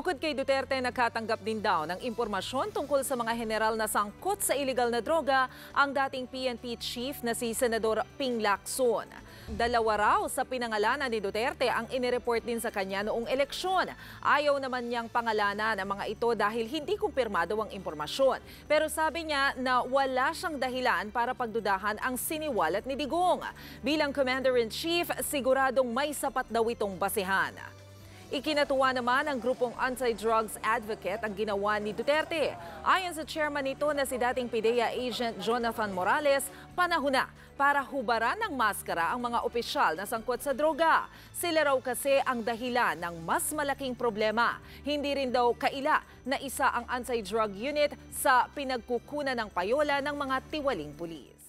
Bukod kay Duterte, nakatanggap din daw ng impormasyon tungkol sa mga general na sangkot sa iligal na droga ang dating PNP chief na si Senador Ping Lacson. Dalawa raw sa pinangalanan ni Duterte ang inireport din sa kanya noong eleksyon. Ayaw naman niyang pangalanan ang mga ito dahil hindi kumpirmado ang impormasyon. Pero sabi niya na wala siyang dahilan para pagdudahan ang siniwalat ni Digong. Bilang Commander-in-Chief, siguradong may sapat daw itong basehan. Ikinatuwa naman ng grupong anti-drugs advocate ang ginawa ni Duterte. Ayon sa chairman nito na si dating PIDEA agent Jonathan Morales, panahon na para hubaran ng maskara ang mga opisyal na sangkot sa droga. Sila raw kasi ang dahilan ng mas malaking problema. Hindi rin daw kaila na isa ang anti-drug unit sa pinagkukunan ng payola ng mga tiwaling pulis.